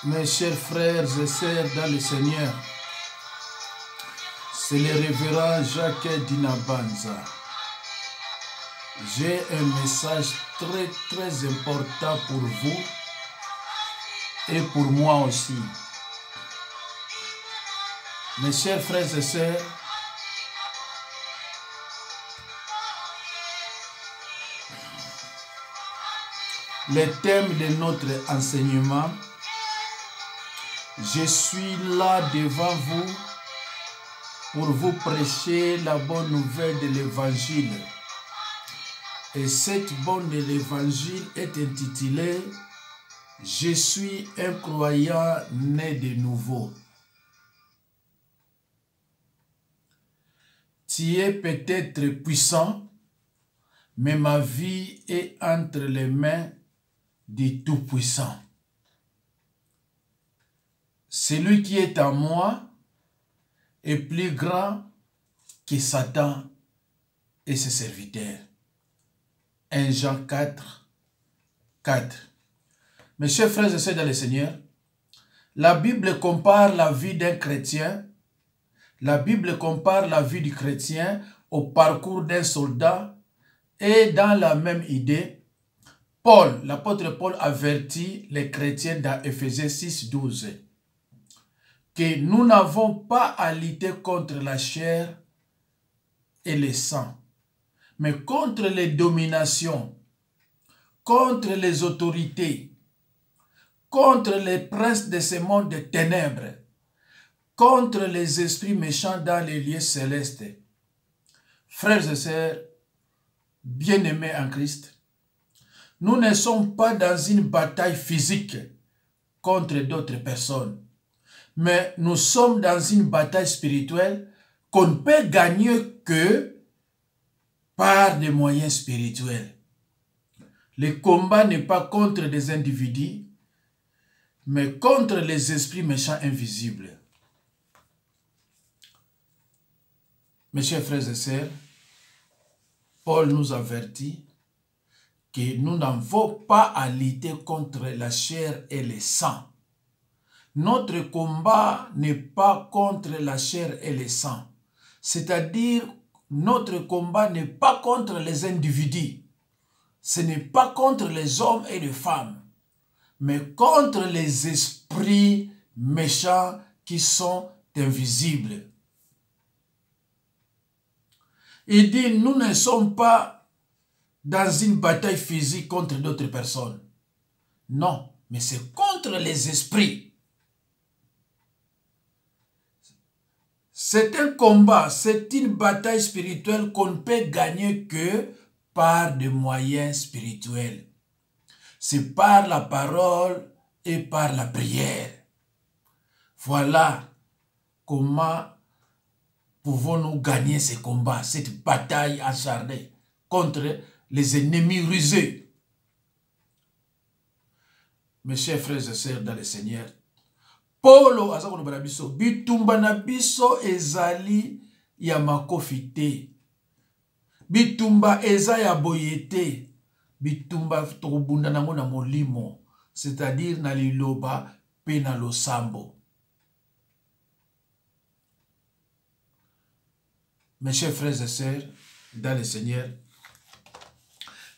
Mes chers frères et sœurs dans le Seigneur, c'est le révérend Jacques Dinabanza. J'ai un message très important pour vous et pour moi aussi. Mes chers frères et sœurs, le thème de notre enseignement, je suis là devant vous pour vous prêcher la bonne nouvelle de l'évangile. Et cette bonne de l'évangile est intitulée « Je suis un croyant né de nouveau ». Tu es peut-être puissant, mais ma vie est entre les mains du Tout-Puissant. Celui qui est en moi est plus grand que Satan et ses serviteurs. 1 Jean 4, 4. Mes chers frères et sœurs dans le Seigneur, la Bible compare la vie d'un chrétien, la Bible compare la vie du chrétien au parcours d'un soldat, et dans la même idée, Paul, l'apôtre Paul avertit les chrétiens dans Éphésiens 6, 12 que nous n'avons pas à lutter contre la chair et le sang, mais contre les dominations, contre les autorités, contre les princes de ce monde de ténèbres, contre les esprits méchants dans les lieux célestes. Frères et sœurs, bien-aimés en Christ, nous ne sommes pas dans une bataille physique contre d'autres personnes, mais nous sommes dans une bataille spirituelle qu'on ne peut gagner que par des moyens spirituels. Le combat n'est pas contre des individus, mais contre les esprits méchants invisibles. Mes chers frères et sœurs, Paul nous avertit que nous n'avons pas à lutter contre la chair et le sang. Notre combat n'est pas contre la chair et le sang. C'est-à-dire, notre combat n'est pas contre les individus. Ce n'est pas contre les hommes et les femmes, mais contre les esprits méchants qui sont invisibles. Il dit, nous ne sommes pas dans une bataille physique contre d'autres personnes. Non, mais c'est contre les esprits. C'est un combat, c'est une bataille spirituelle qu'on ne peut gagner que par des moyens spirituels. C'est par la parole et par la prière. Voilà comment pouvons-nous gagner ce combat, cette bataille acharnée contre les ennemis rusés. Mes chers frères et sœurs dans le Seigneur, Paulo azakolobela biso bitumba na biso ezali ya makofi te. Bitumba eza ya boye te. Bitumba tokobunda nango na molimo, c'est-à-dire na liloba pe na losambo. Mes chers frères et sœurs dans le Seigneur,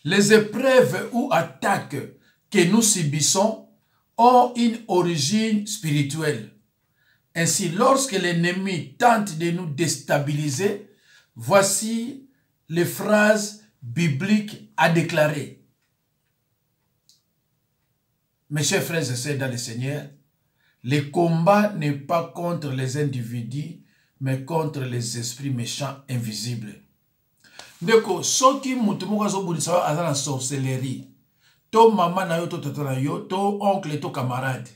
les épreuves ou attaques que nous subissons ont une origine spirituelle. Ainsi, lorsque l'ennemi tente de nous déstabiliser, voici les phrases bibliques à déclarer. Mes chers frères et sœurs dans le Seigneur, le combat n'est pas contre les individus, mais contre les esprits méchants invisibles. Ndeko, soki mutu moko azobundisa aza na sorcellerie, to mama na yo, to tata na yo, to oncle, to camarade.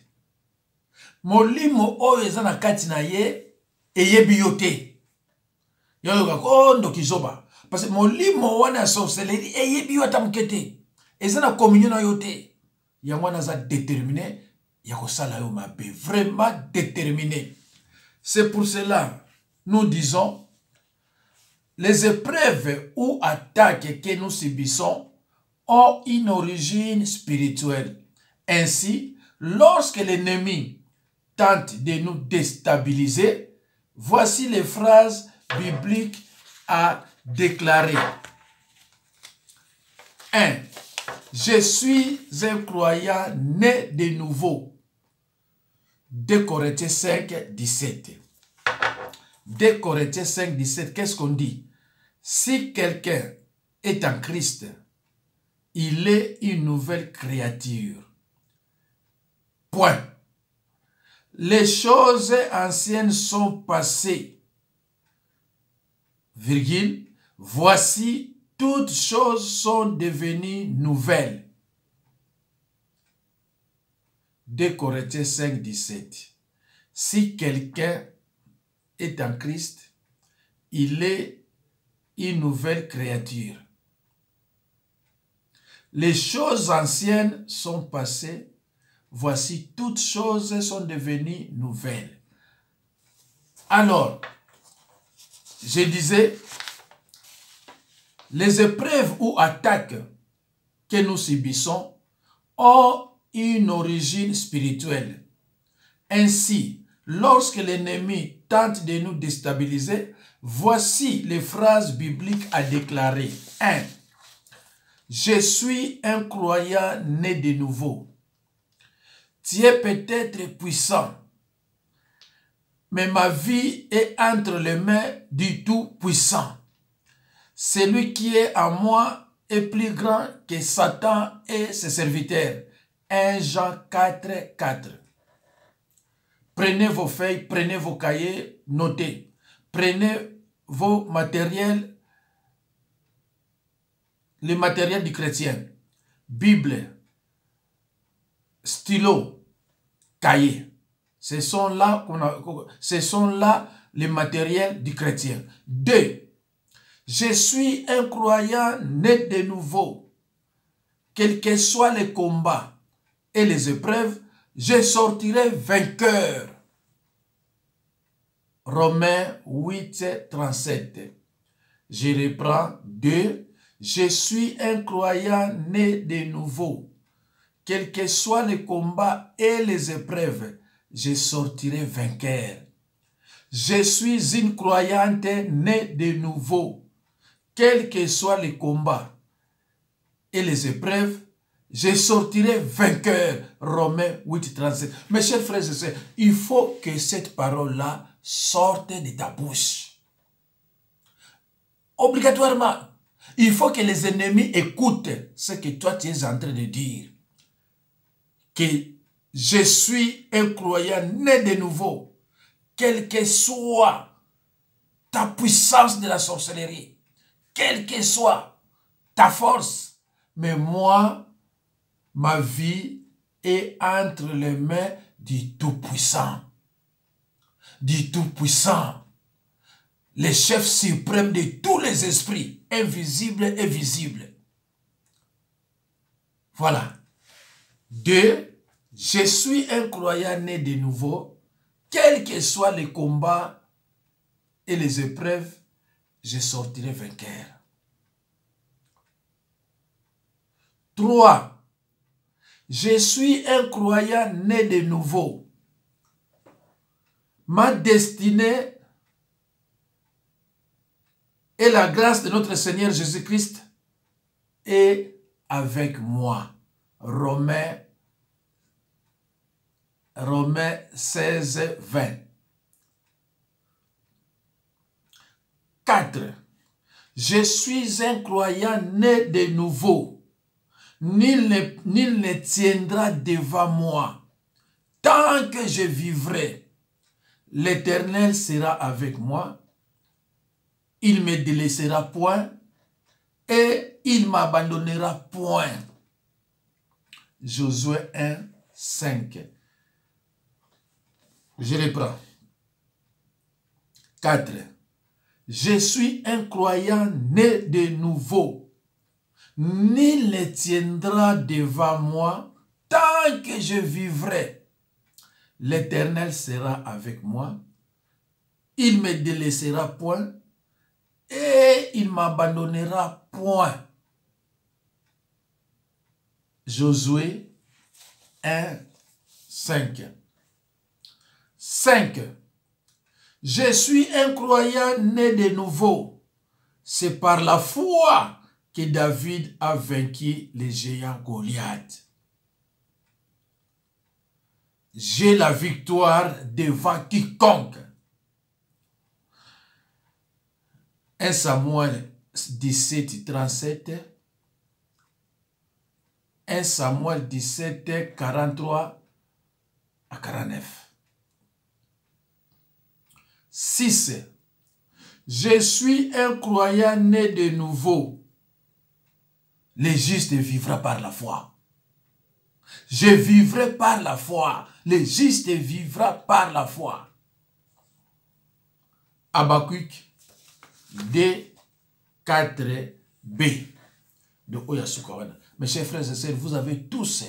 Molimo oyo eza na kati na ye, eyebi yo te. Yo yoka kondo kizoba. Parce que molimo wana ya sorcellerie, eyebi yo atamuke te. Eza na communion na yo te. Yango wana aza déterminé, ya kosala yo mabe. Vraiment déterminé. C'est pour cela, nous disons, les épreuves ou attaques que nous subissons ont une origine spirituelle. Ainsi, lorsque l'ennemi tente de nous déstabiliser, voici les phrases bibliques à déclarer. 1. Je suis un croyant né de nouveau. 2 Corinthiens 5, 17. 2 Corinthiens 5, 17, qu'est-ce qu'on dit? Si quelqu'un est en Christ, il est une nouvelle créature. Point. Les choses anciennes sont passées. Virgule. Voici, toutes choses sont devenues nouvelles. 2 Corinthiens 5, 17. Si quelqu'un est en Christ, il est une nouvelle créature. Les choses anciennes sont passées. Voici, toutes choses sont devenues nouvelles. Alors, je disais, les épreuves ou attaques que nous subissons ont une origine spirituelle. Ainsi, lorsque l'ennemi tente de nous déstabiliser, voici les phrases bibliques à déclarer. 1. Je suis un croyant né de nouveau. Tu es peut-être puissant, mais ma vie est entre les mains du Tout-Puissant. Celui qui est en moi est plus grand que Satan et ses serviteurs. 1 Jean 4, 4. Prenez vos feuilles, prenez vos cahiers, notez. Prenez vos matériels, les matériels du chrétien. Bible, stylo, cahier. Ce sont là les matériels du chrétien. 2. Je suis un croyant né de nouveau. Quels que soient les combats et les épreuves, je sortirai vainqueur. Romains 8, 37. Je reprends. 2. Je suis un croyant né de nouveau. Quels que soient les combats et les épreuves, je sortirai vainqueur. Je suis une croyante née de nouveau. Quels que soient les combats et les épreuves, je sortirai vainqueur. Romains 8, 37. Mes chers frères et sœurs, il faut que cette parole-là sorte de ta bouche. Obligatoirement. Il faut que les ennemis écoutent ce que toi tu es en train de dire. Que je suis un croyant né de nouveau. Quelle que soit ta puissance de la sorcellerie, quelle que soit ta force, mais moi, ma vie est entre les mains du Tout-Puissant. Du Tout-Puissant. Le chef suprême de tous les esprits, invisibles et visibles. Voilà. 2. Je suis un croyant né de nouveau. Quels que soient les combats et les épreuves, je sortirai vainqueur. 3. Je suis un croyant né de nouveau. Ma destinée et la grâce de notre Seigneur Jésus-Christ est avec moi. Romains 16, 20. 4. Je suis un croyant né de nouveau. Nul ne tiendra devant moi. Tant que je vivrai, l'Éternel sera avec moi. Il ne me délaissera point et il ne m'abandonnera point. Josué 1, 5. Je reprends. 4. Je suis un croyant né de nouveau. Nul ne tiendra devant moi tant que je vivrai. L'Éternel sera avec moi. Il ne me délaissera point et il ne m'abandonnera point. Josué 1, 5. 5. Je suis un croyant né de nouveau. C'est par la foi que David a vaincu les géants Goliath. J'ai la victoire devant quiconque. 1 Samuel 17, 37. 1 Samuel 17, 43 à 49. 6. Je suis un croyant né de nouveau. Le juste vivra par la foi. Je vivrai par la foi. Le juste vivra par la foi. Habakkuk 2, 4b. De Oyasukawana. Mes chers frères et sœurs, vous avez tous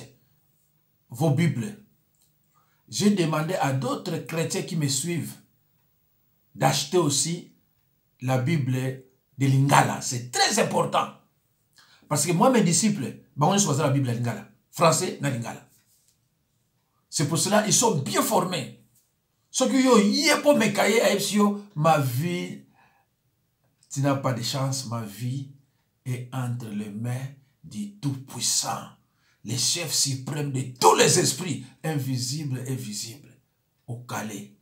vos Bibles. J'ai demandé à d'autres chrétiens qui me suivent d'acheter aussi la Bible de Lingala. C'est très important. Parce que moi, mes disciples, on choisit la Bible de Lingala. Français, na Lingala. C'est pour cela qu'ils sont bien formés. Ce qui est pour me cahier ma vie, tu n'as pas de chance, ma vie est entre les mains du Tout-Puissant, le chef suprême de tous les esprits, invisibles et visibles, au Calais.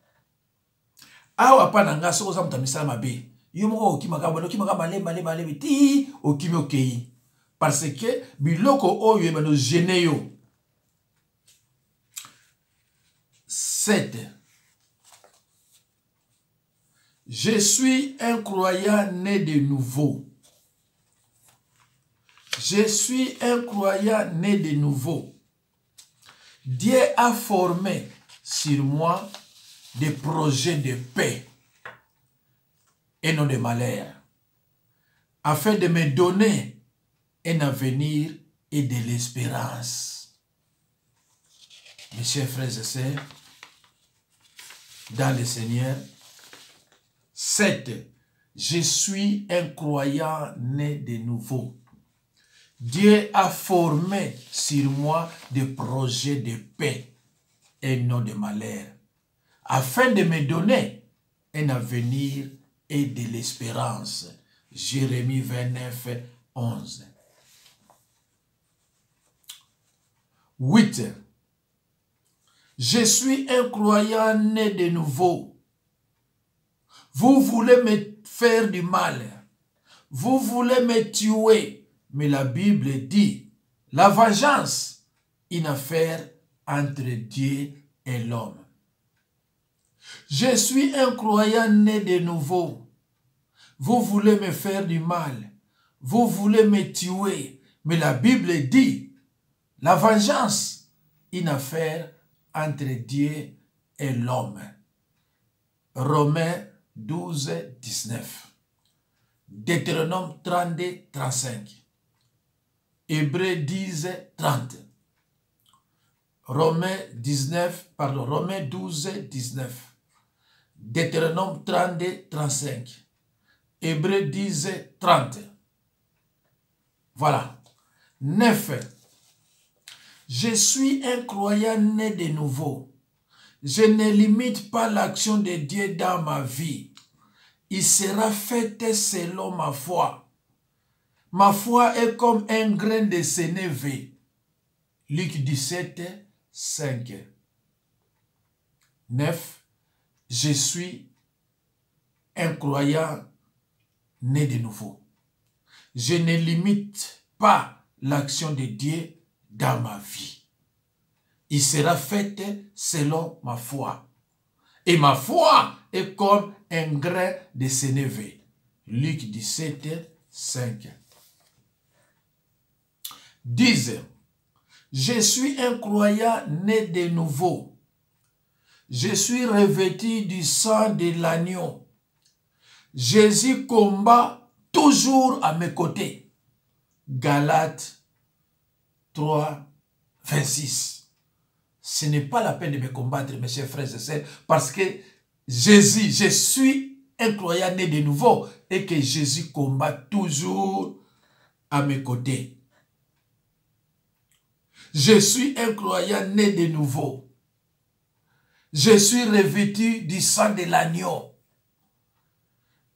Awa pananga so za mtamisala mabe. Yo moko okimaka male ti okimi okei. Parce que biloko oyo ebano gêné yo. 7. Je suis un croyant né de nouveau. Je suis un croyant né de nouveau. Dieu a formé sur moi des projets de paix et non de malheur, afin de me donner un avenir et de l'espérance. Mes chers frères et sœurs, dans le Seigneur, 7. Je suis un croyant né de nouveau. Dieu a formé sur moi des projets de paix et non de malheur, afin de me donner un avenir et de l'espérance. Jérémie 29, 11. 8. Je suis un croyant né de nouveau. Vous voulez me faire du mal. Vous voulez me tuer. Mais la Bible dit, la vengeance, une affaire entre Dieu et l'homme. Je suis un croyant né de nouveau. Vous voulez me faire du mal. Vous voulez me tuer. Mais la Bible dit, la vengeance, une affaire entre Dieu et l'homme. Romains 12, 19. Deutéronome 32, 35. Hébreux 10, 30. Romains 12, 19. Deutéronome 32, 35. Hébreux 10, 30. Voilà. 9. Je suis un croyant né de nouveau. Je ne limite pas l'action de Dieu dans ma vie. Il sera fait selon ma foi. Ma foi est comme un grain de sénévé. Luc 17, 5. 9. Je suis un croyant né de nouveau. Je ne limite pas l'action de Dieu dans ma vie. Il sera fait selon ma foi. Et ma foi est comme un grain de sénévé. Luc 17, 5. 10. Je suis un croyant né de nouveau. Je suis revêtu du sang de l'agneau. Jésus combat toujours à mes côtés. Galates 3, 26. Ce n'est pas la peine de me combattre, mes chers frères et sœurs, parce que Jésus, je suis un croyant né de nouveau et que Jésus combat toujours à mes côtés. Je suis un croyant né de nouveau. je suis revêtu du sang de l'agneau.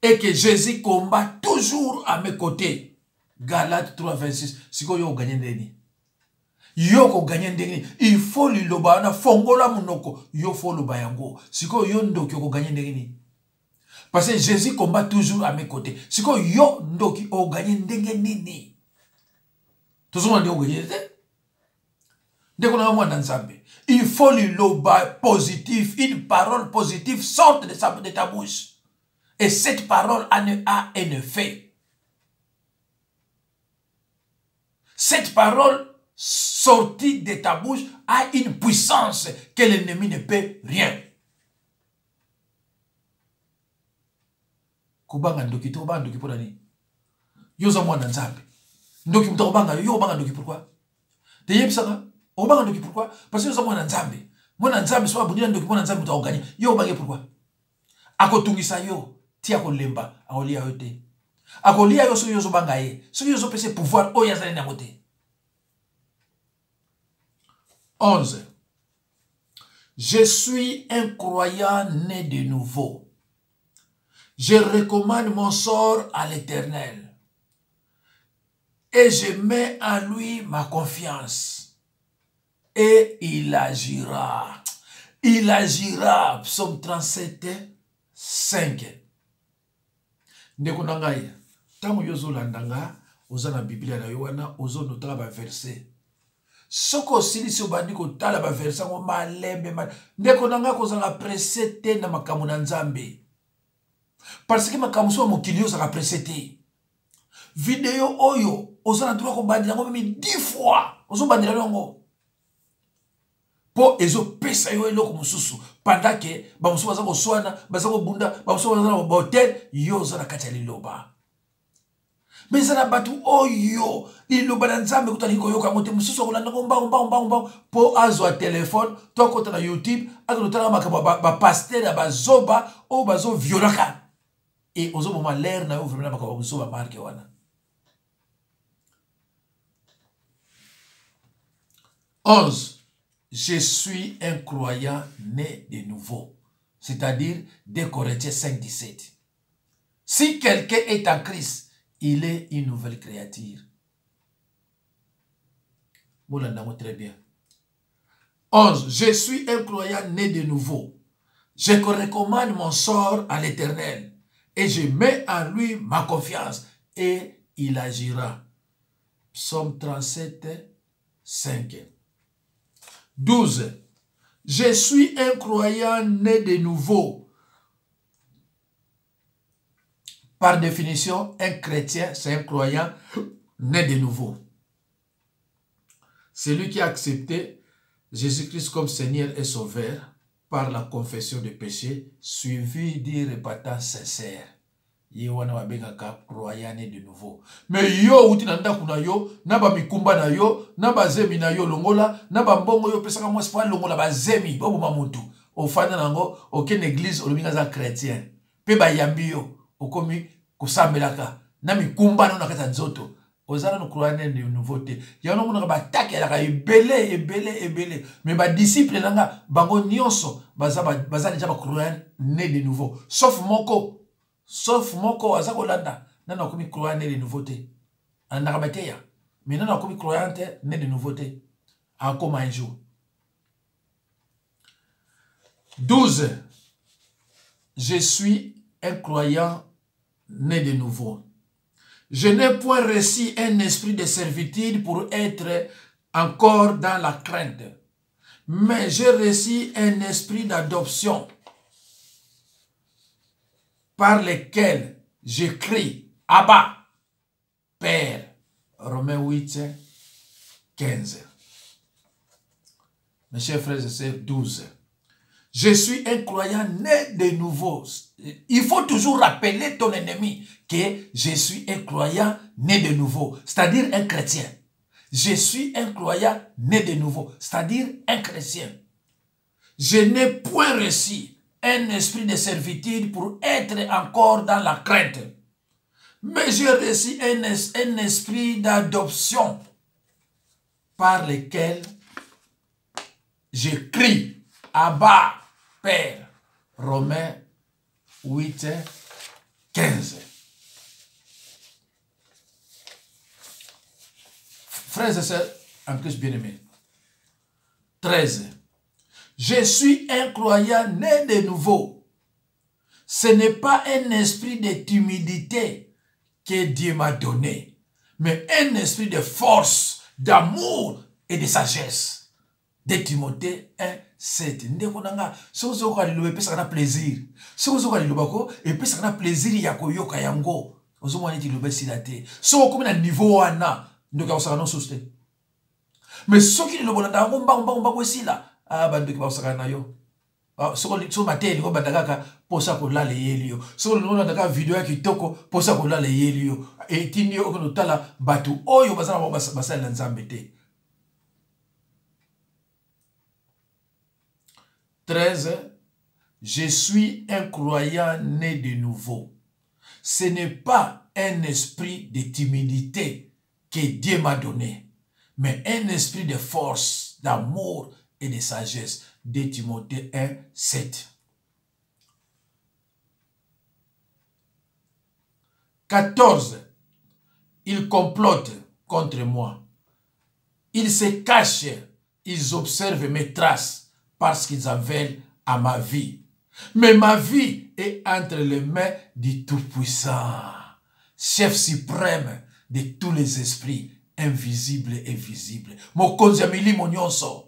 Et que Jésus combat toujours à mes côtés. Galates 3, 26. Si vous avez gagné, yoko gagné ndenge il faut lui loba na fongola munoko yo faut loba yango siko yo ndoki ko gagné ndenge parce que Jésus combat toujours à mes côtés siko yo ndoki o gagné ndenge nini tozoma ndio gagné ndeko na mwana nzambe il faut lui loba positif, une parole positive sorte de ta bouche et cette parole a un effet. Cette parole sortie de ta bouche a une puissance que l'ennemi ne peut rien. Kubanga ndoki to banga ndoki porani. Yo za mwana nzambe. Ndoki mto banga yo banga ndoki pourquoi? Te yebisaka o banga ndoki pourquoi? Parce que yo za mwana nzambe. Mwana nzambe so abunira ndoki mwana nzambe to gagner. Yo banga pourquoi? Akotungisa yo tia ko lemba akolia yo te. Akolia yo so yo zo banga ye. So yo zo pese pouvoir o ya zali na kote. 11. Je suis un croyant né de nouveau. Je recommande mon sort à l'Éternel. Et je mets en lui ma confiance. Et il agira. Il agira. Psaume 37, 5. Ndeko nangai. Tango yozo landanga. Oza na Biblia na yowana. Ozo notaka ba verset. Soko sili si obandi kotala ba verset ngo malembe ndeko nanga kozanga presete na makambo na nzambe parce que makambo so mokili yo saka presete video oyo ozana droit ko bandira ngo mimi 10 fois ozo bandira longo po ezo pesa yo eloko mususu pendant que ba mususu baza ko swana baza ko bunda ba mususu baza ko hotel yo zana kati liloba. Mais ça n'a pas tout. Oh yo, il le balanzambe kutani ko yoka mote mususu kolanda ngomba po azo téléphone to kota na YouTube akotala makaba ba pasteur ba zoba o bazo violaka et ozo boma l'air na yo vraiment makaba mususu marque wana. 11. Je suis un croyant né de nouveau. C'est-à-dire 2 Corinthiens 5, 17. Si quelqu'un est en Christ, il est une nouvelle créature. Très bien. 11. Je suis un croyant né de nouveau. Je recommande mon sort à l'Éternel. Et je mets en lui ma confiance. Et il agira. Psaume 37, 5. 12. Je suis un croyant né de nouveau. Par définition, un chrétien, c'est un croyant né de nouveau. Celui qui a accepté Jésus-Christ comme Seigneur et Sauveur par la confession des péchés, suivi d'une repentance sincère. Yewana wabengaka croyant né de nouveau. Mais yo uti nanda kuna yo, naba mikumba na yo, naba zemi na yo longola, naba mbongo yo pesaka mo espoir longola ba zemi, bobo mamutu. Ofana nango, aucune église olobinga za chrétien. Pe ba yambi yo. Okomi kusambelaka na mikumba na kata nzoto ozana no croyant de nouveauté ya no mona ba take la ebele mais ba disciple nanga bango nyonso baza déjà ba croyant né de nouveau sauf moko azako landa nana komi croyant né de nouveauté anaka bateya mais nana komi croyant né de nouveauté akoma un jour. 12. Je suis un croyant né de nouveau. Je n'ai point reçu un esprit de servitude pour être encore dans la crainte, mais j'ai reçu un esprit d'adoption par lequel je crie Abba, Père. Romains 8, 15. Mes chers frères et sœurs, 12. Je suis un croyant né de nouveau. Il faut toujours rappeler ton ennemi que je suis un croyant né de nouveau, c'est-à-dire un chrétien. Je suis un croyant né de nouveau, c'est-à-dire un chrétien. Je n'ai point reçu un esprit de servitude pour être encore dans la crainte, mais j'ai reçu un esprit d'adoption par lequel je crie Abba, Père. Romains 8, 15. Frères et sœurs, en Christ bien-aimé. 13. Je suis un croyant né de nouveau. Ce n'est pas un esprit de timidité que Dieu m'a donné, mais un esprit de force, d'amour et de sagesse. De Timothée 1, 7. Ndeko nanga, sozo kwa lilobe pesa kana plaisir. Sozo kwa lilobe ko, e pesa kana plaisir ya koyoka yango. Ozo mwana iti lilobe silate. Sozo kome na niveau wana, ndoka osaka non souste. Mais soki lilobe na tango mba kwe sila, ah bandoki ba osaka na yo. So mateli ko bandaka posa ko lale yelio. So lona ndaka video ya kitoko posa ko lale yelio. E tindi o kono tala batu oyo bazana basala nzambe te. 13. Je suis un croyant né de nouveau. Ce n'est pas un esprit de timidité que Dieu m'a donné, mais un esprit de force, d'amour et de sagesse. De Timothée 1, 7. 14. Ils complotent contre moi. Ils se cachent, ils observent mes traces parce qu'ils en veulent à ma vie. Mais ma vie est entre les mains du Tout-Puissant, chef suprême de tous les esprits, invisibles et visibles. Mokonzi ya milimo nyonso.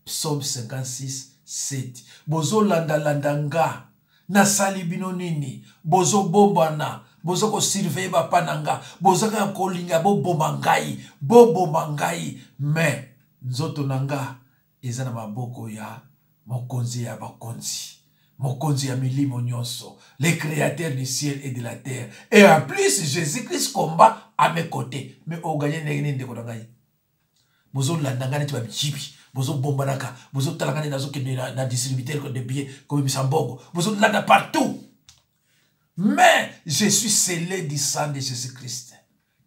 Psaume 56, 7. Bozo landa nga, nasali bino nini, bozo bombana, bozo ko surveiller bapananga, bozo ka kolinga bo bomangai, mais nzoto nanga ezana maboko ya mokonzi ya bakonzi, mokonzi ya milimo nyonso, le créateur du ciel et de la terre. Et en plus, Jésus-Christ combat à mes côtés. Mais au gagné n'est ndeko nangai. Bozo landa nga neti ba bichibi. Bozo bombanaka, bozo talangane nazo ke na distributeur de billets comme Misambongo, bozo landa partout. Mais je suis scellé du sang de Jésus-Christ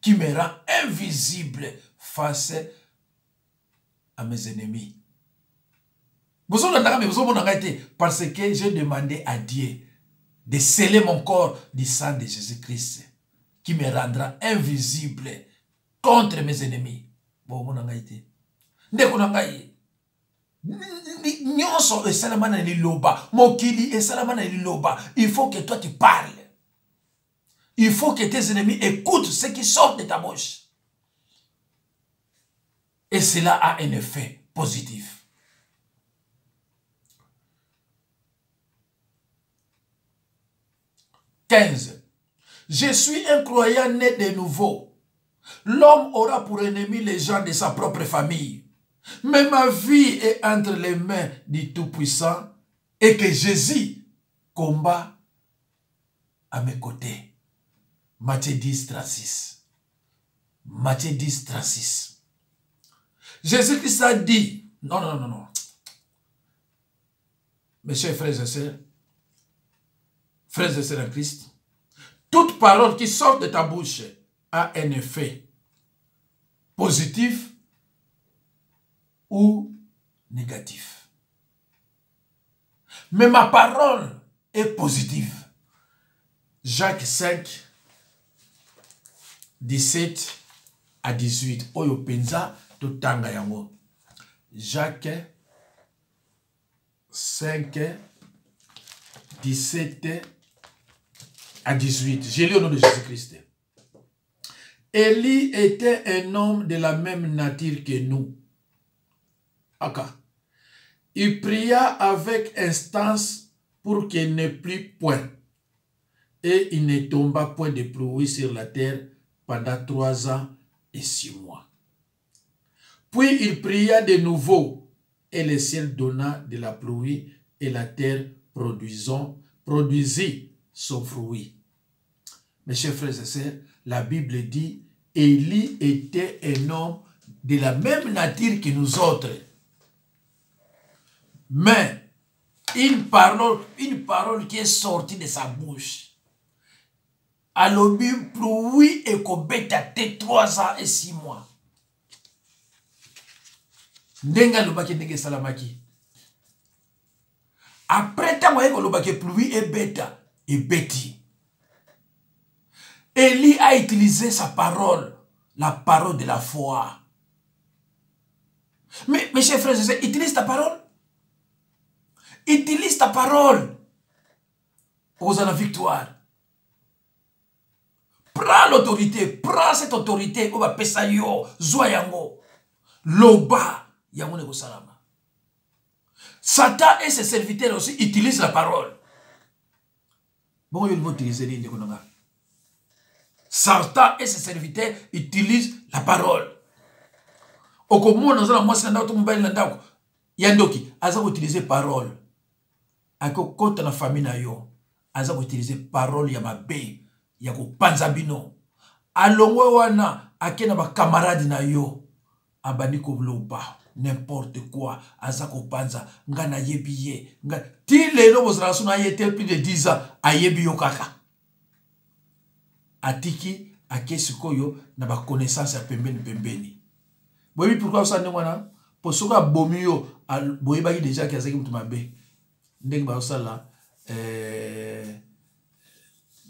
qui me rend invisible face à mes ennemis. Bozo landa mais bozo bonanga été parce que j'ai demandé à Dieu de sceller mon corps du sang de Jésus-Christ qui me rendra invisible contre mes ennemis. Bon bonanga été. Ndeko nangai nyonso esalama na liloba, mokili esalama na liloba. Il faut que toi tu parles. Il faut que tes ennemis écoutent ce qui sort de ta bouche. Et cela a un effet positif. « 15. Je suis un croyant né de nouveau. L'homme aura pour ennemi les gens de sa propre famille. Mais ma vie est entre les mains du Tout-Puissant et que Jésus combat à mes côtés. » Matthieu 10, 36. Matthieu 10, 36. Jésus-Christ a dit, non. Mes chers frères et sœurs en Christ, toute parole qui sort de ta bouche a un effet positif ou négatif. Mais ma parole est positive. Jacques 5, 17 à 18. Oyo penza to tanga yango. Jacques 5, 17 à 18. J'ai lu au nom de Jésus-Christ. Élie était un homme de la même nature que nous. Aka. Il pria avec instance pour qu'il n'ait plus point. Et il ne tomba point de pluie sur la terre pendant 3 ans et 6 mois. Puis il pria de nouveau, et le ciel donna de la pluie, et la terre produisit son fruit. Mes chers frères et sœurs, la Bible dit, Élie était un homme de la même nature que nous autres. Mais une parole qui est sortie de sa bouche. Alobi pluie et kobeta te 3 ans et 6 mois. Ndenga lobaki ndenge salamaki. Mais tant que pluie est bête et bêti. Élie a utilisé sa parole, la parole de la foi. Mais mes chers frères et sœurs, utilise ta parole. Utilise ta parole. Aux la victoire. Prends l'autorité, prends cette autorité. On va pesa yo, zoyango, loba, yango nego salama. Satan et ses serviteurs aussi utilisent la parole. Bon, ils vont utiliser l'idée. Satan et ses serviteurs utilisent la parole. Au comment nous allons moi c'est dans tout mobile landako. Yandoki, aza utiliser parole. Ako contre la famille na yo, aza utiliser parole ya mabe, ya ko panzabino. Alongwe wana akena ba camarade na yo, abani ko loba n'importe quoi, aza ko panza ngana yebiye. Ti lelo bozala suna yete plus de 10 ans ayebi yo kaka. Atiki akesikoyo na ba connaissance ya pembeni. Oui, pourquoi ça ne wana? Pour ce que bomio boye baki déjà qui a zaki mutu mabe. Ndenge ba ça là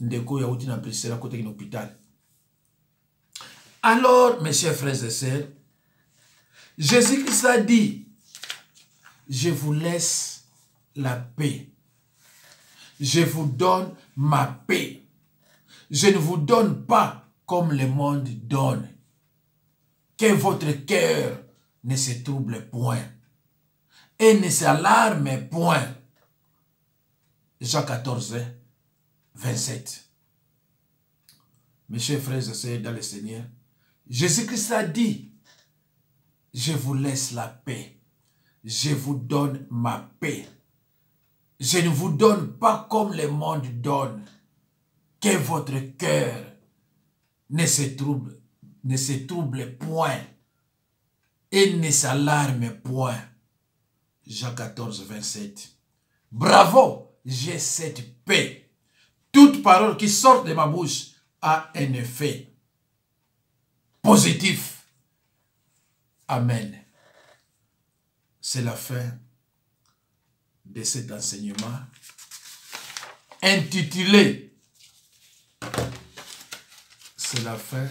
ndeko ya uti na presser à côté de l'hôpital. Alors, mes chers frères et sœurs, Jésus-Christ a dit, je vous laisse la paix. Je vous donne ma paix. Je ne vous donne pas comme le monde donne. Que votre cœur ne se trouble point et ne s'alarme point. Jean 14, 27. Mes chers frères et sœurs dans le Seigneur, Jésus-Christ a dit, je vous laisse la paix, je vous donne ma paix. Je ne vous donne pas comme le monde donne. Que votre cœur ne se trouble point et ne s'alarme point. Jean 14, 27. Bravo, j'ai cette paix. Toute parole qui sort de ma bouche a un effet positif. Amen. C'est la fin de cet enseignement intitulé. C'est la fin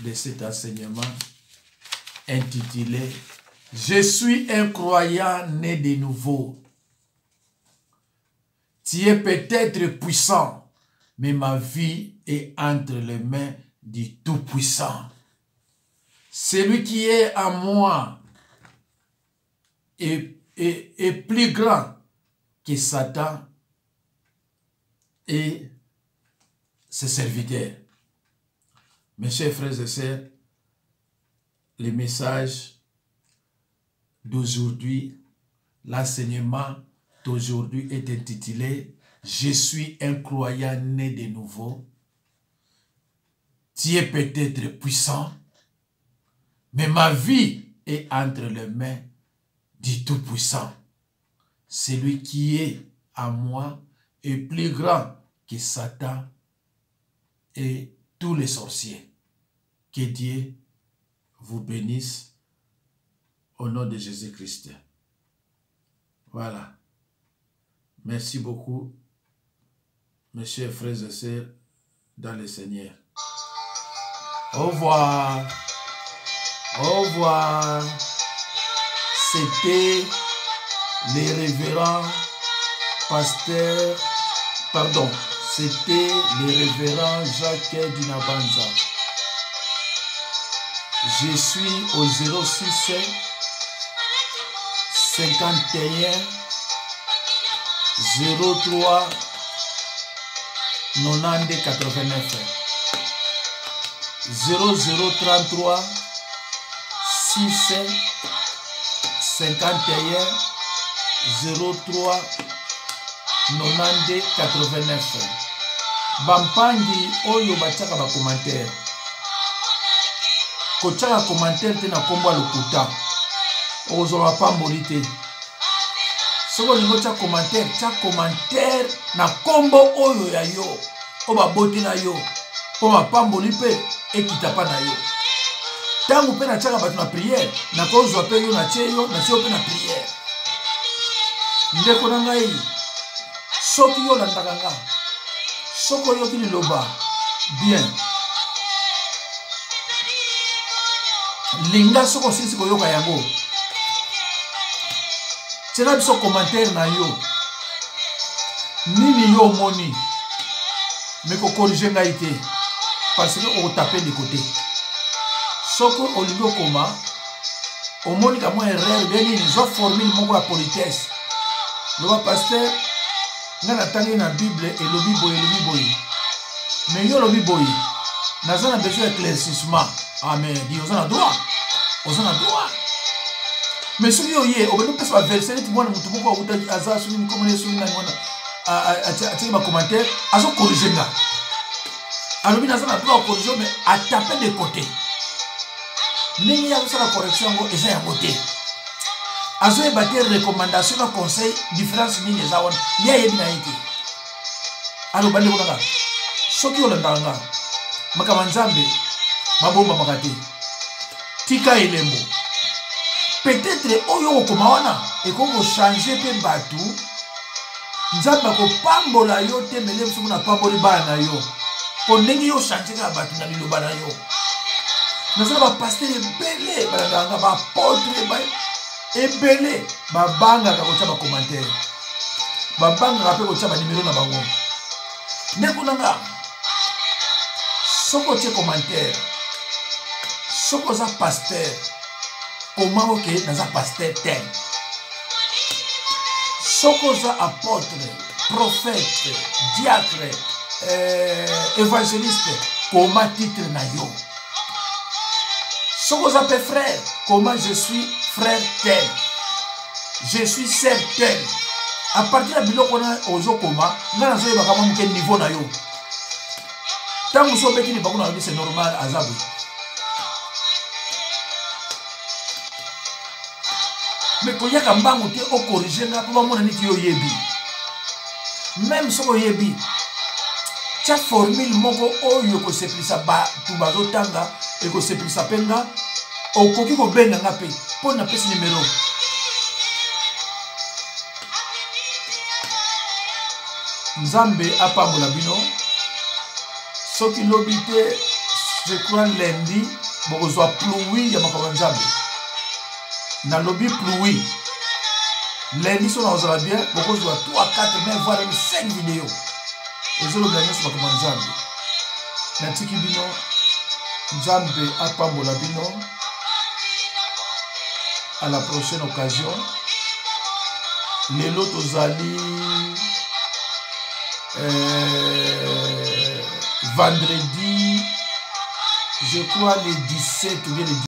de cet enseignement intitulé « Je suis un croyant né de nouveau ». Tu es peut-être puissant, mais ma vie est entre les mains du Tout-Puissant. Celui qui est en moi est plus grand que Satan et ses serviteurs. Mes chers frères et sœurs, le message d'aujourd'hui, l'enseignement d'aujourd'hui est intitulé « Je suis un croyant né de nouveau ». Tu es peut-être puissant, mais ma vie est entre les mains du Tout-Puissant. Celui qui est en moi est plus grand que Satan et tous les sorciers. Que Dieu vous bénisse au nom de Jésus-Christ. Voilà. Merci beaucoup, mes chers frères et sœurs dans le Seigneur. Au revoir. Au revoir. C'était les révérends pasteurs, pardon, c'était les révérends Jacques Dinabanza. Je suis au 06 51 03 90 89 0033 6 51 03 90 89. Bampangi oyo batiaka ba commentaire. Kochaka commentaire te na kombo lokuta. Ozwa pamboli te. Soko lingo tia commentaire na kombo oyo ya yo. Oba boti na yo. Poma pamboli pe ekita pa na yo. Tangu pe na tiaka batu na prière, na kozwa pe yo na tie yo, na tie yo pe na prière. Ndeko na ngai, soki yo landaka nga soko yoki liloba bien linga soko sisi koyoka yango tiena biso commentaire na yo nini yo omoni me kokorige ngai te parce que okotape de côté soko olingi okoma omoni kamwa erreur be nini zwa formule moko ya politesse loba paster nga natangi na bible elobi boye me yo olobi boye naza na besoin éclaircissement amen di oza na droit mais soki yo ye obandi kopesa baverse neti mwana motu moko akuta aza soki mikomone soki nani wana atiaki bacommentaire azokorige nga alobi naza na droit okorige mais atape de côté ndenge ye azosala correction yango eza yango te azoyeba te recommandation na conseil différence nini eza wana ye ayebi na ye te aloba ndeko nanga soki olandaka nga makambo nzambe mabombamaka te tika elembo peut-être oyo okoma wana ekoki kochange mpe bato nzambe akopambola yo te mele mosuku na pamboli bana na yo mpo ndenge yo ochange kaka bato na liloba na yo naza na bapaster ebele balangaka bapotre ebele babangaka kotia bacommentaire babangaka mpe kotia banimero na bango ndeko nanga soko otie commentaire soko oza paster koma oke naza paster tel soko oza apôtre prophète diacre évangéliste koma titre na yo soko oza mpe frère koma je suis frère tel je suis sœur tel à partir ya biloko wana ozokoma nga nazoyebaka mwa moke niveau na yo ntango so obeti libango na yobi c'est normal aza boye me koyaka mbangu te okorige nga mpo bamona neti yo oyebi même soki oyebi tia formule moko oyo ekosepelisa bato bazotanga ekosepelisa mpe nga okoki kobenga nga mpe mpo napesi nimero nzambe apambola bino soki lobi te je crois lundi bokozwa pluwi ya makambo ya nzambe nalobi pluwi lundi so nakozala bien bokozwa 3 4 mais voire même 5 video ezolobela nyonso makambo ya nzambe natiki bino nzambe apambola bino à la prochaine occasion lelo tozali vendredi je crois le 17 ou bien le